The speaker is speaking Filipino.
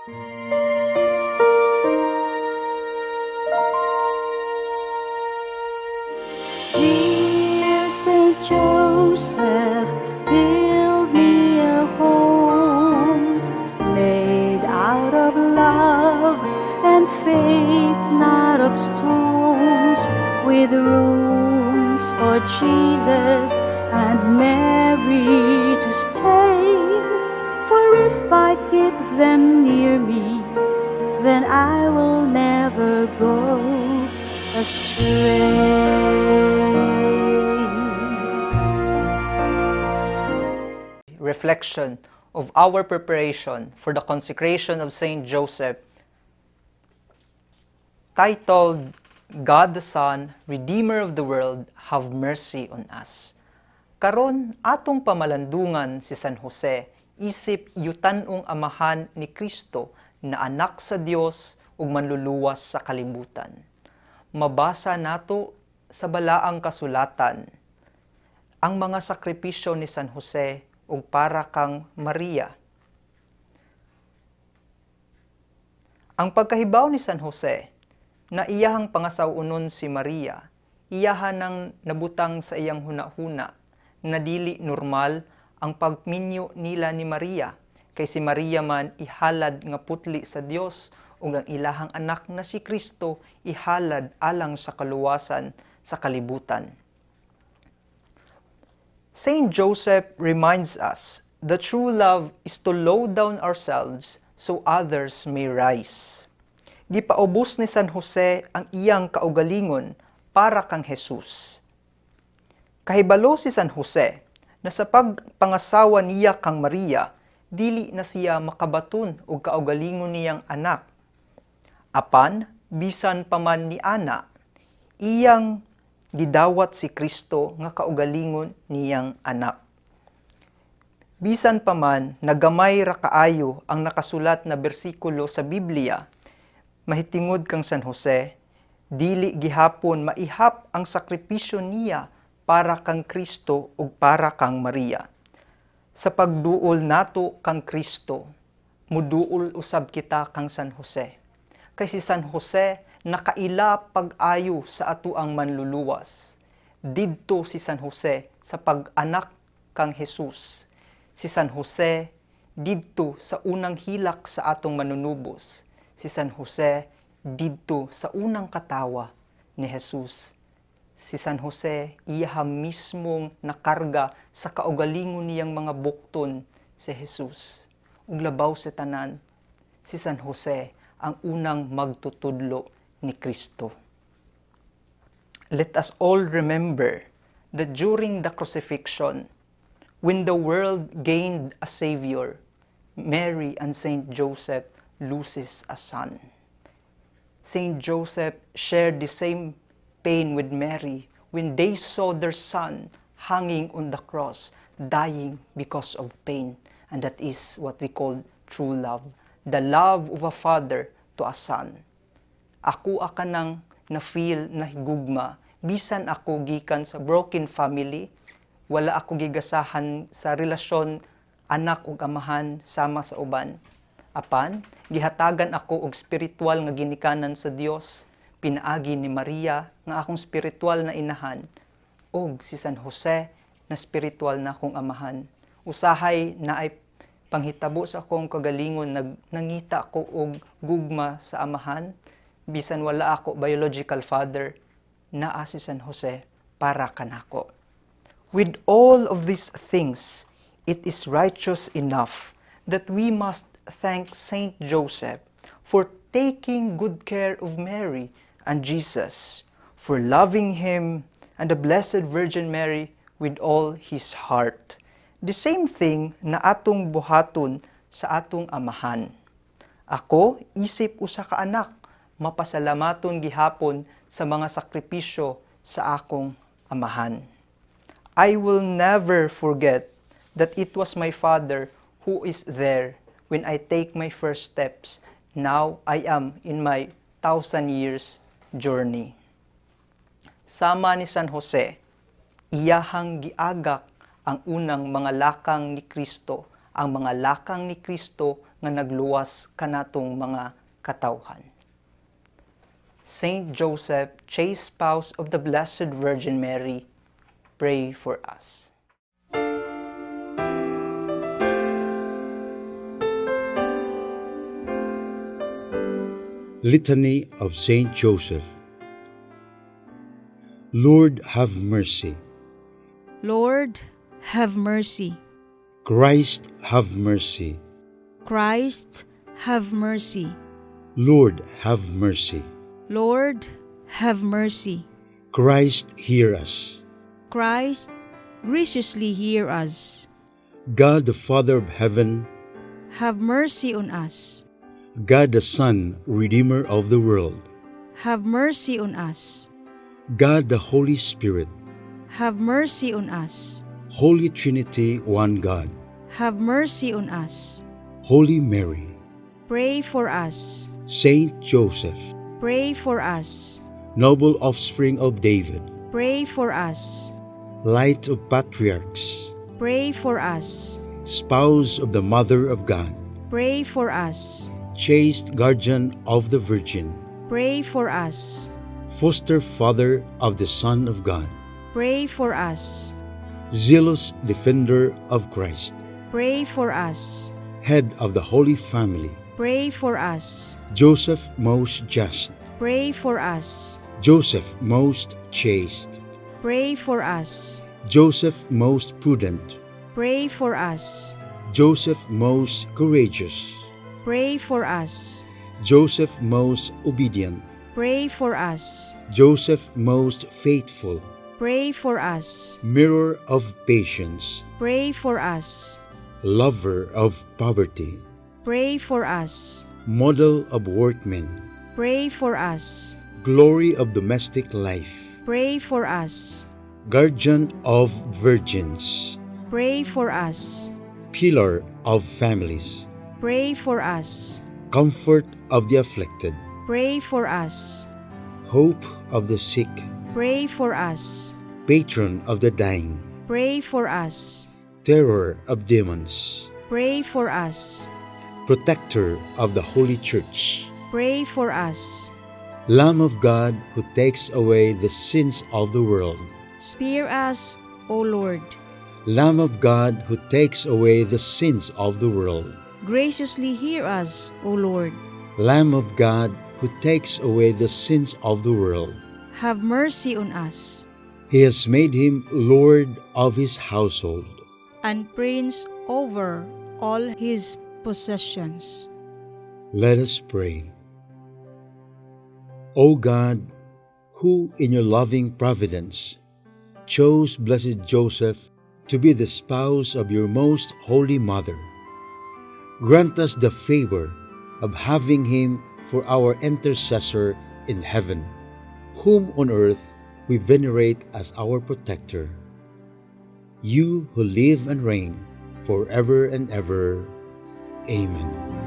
Dear Saint Joseph, build me a home made out of love and faith, not of stones, with rooms for Jesus and Mary to stay. For if I keep them near me, then I will never go astray. Reflection of our preparation for the consecration of Saint Joseph, titled, God the Son, Redeemer of the World, have mercy on us. Karon atong pamalandungan si San Jose, isip yutanong amahan ni Kristo na anak sa Dios ug manluluwas sa kalibutan. Mabasa nato sa balaang kasulatan ang mga sakripisyo ni San Jose ug para kang Maria. Ang pagkahibaw ni San Jose na iyahang pangasawunon si Maria, iyahan nang nabutang sa iyang hunahuna na dili normal ang pagminyo nila ni Maria, kay si Maria man ihalad nga putli sa Dios ug ang ilahang anak na si Kristo ihalad alang sa kaluwasan sa kalibutan. Saint Joseph reminds us that true love is to low down ourselves so others may rise. Gipaubos ni San Jose ang iyang kaugalingon para kang Jesus. Kahibalo si San Jose na sa pagpangasawa niya kang Maria, dili na siya makabaton og kaugalingon niyang anak. Apan, bisan pa man ni ana, iyang gidawat si Kristo nga kaugalingon niyang anak. Bisan pa man nagamay ra kaayo ang nakasulat na bersikulo sa Biblia, mahitingod kang San Jose, dili gihapon maihap ang sakripisyo niya para kang Kristo ug para kang Maria. Sa pagduol nato kang Kristo, muduol usab kita kang San Jose. Kay si San Jose nakaila pag-ayo sa ato ang manluluwas. Didto si San Jose sa pag-anak kang Jesus. Si San Jose didto sa unang hilak sa atong manunubos. Si San Jose didto sa unang katawa ni Jesus. Si San Jose iya mismong nakarga sa kaugalingon niyang mga bukton si Jesus. Ug labaw sa tanan, si San Jose ang unang magtutudlo ni Kristo. Let us all remember that during the crucifixion, when the world gained a Savior, Mary and Saint Joseph loses a son. Saint Joseph shared the same pain with Mary when they saw their son hanging on the cross, dying because of pain. And that is what we call true love. The love of a father to a son. Ako akanang na-feel na higugma, bisan ako gikan sa broken family, wala ako gigasahan sa relasyon anak ug amahan sama sa uban. Apan, gihatagan ako og spiritual nga ginikanan sa Dios, pinaagi ni Maria nga akong spiritual na inahan, og si San Jose na spiritual na akong amahan. Usahay na ay panghitabo sa akong kagalingon, nangita ko og gugma sa amahan, bisan wala ako biological father, naa si San Jose para kanako. With all of these things, it is righteous enough that we must thank Saint Joseph for taking good care of Mary and Jesus, for loving him and the Blessed Virgin Mary with all his heart. The same thing na atong buhaton sa atong amahan. Ako, isip usa ka anak, mapasalamaton gihapon sa mga sakripisyo sa akong amahan. I will never forget that it was my father who is there when I take my first steps. Now I am in my 1,000 years journey. Sama ni San Jose, iyahang giagak ang unang mga lakang ni Kristo, ang mga lakang ni Kristo nga nagluwas kanatong mga katawhan. Saint Joseph, chaste spouse of the Blessed Virgin Mary, pray for us. Litany of Saint Joseph. Lord, have mercy. Lord, have mercy. Christ, have mercy. Christ, have mercy. Lord, have mercy. Lord, have mercy. Christ, hear us. Christ, graciously hear us. God, the Father of heaven, Have mercy on us. God, the Son, Redeemer of the world, Have mercy on us. God, the Holy Spirit, Have mercy on us. Holy Trinity, one God, Have mercy on us. Holy Mary, Pray for us. Saint Joseph, Pray for us. noble offspring of David, Pray for us. light of patriarchs, Pray for us. spouse of the Mother of God, Pray for us. chaste guardian of the Virgin, Pray for us. foster father of the Son of God, Pray for us. zealous defender of Christ, Pray for us. head of the Holy Family, Pray for us. Joseph most just, Pray for us. Joseph most chaste, Pray for us. Joseph most prudent, Pray for us. Joseph most courageous, Pray for us. Joseph most obedient, Pray for us. Joseph most faithful, Pray for us. mirror of patience, Pray for us. lover of poverty, Pray for us. model of workmen, Pray for us. glory of domestic life, Pray for us. guardian of virgins, Pray for us. pillar of families, Pray for us. comfort of the afflicted, Pray for us. hope of the sick, Pray for us. patron of the dying, Pray for us. terror of demons, Pray for us. protector of the Holy Church, Pray for us. Lamb of God who takes away the sins of the world, Spare us, O Lord. Lamb of God who takes away the sins of the world, Graciously hear us, O Lord. Lamb of God who takes away the sins of the world. Have mercy on us, He has made him Lord of his household. and prince over all his possessions. Let us pray. O God, who in your loving providence chose Blessed Joseph to be the spouse of your most holy mother, grant us the favor of having him for our intercessor in heaven, whom on earth we venerate as our protector. You who live and reign forever and ever. Amen.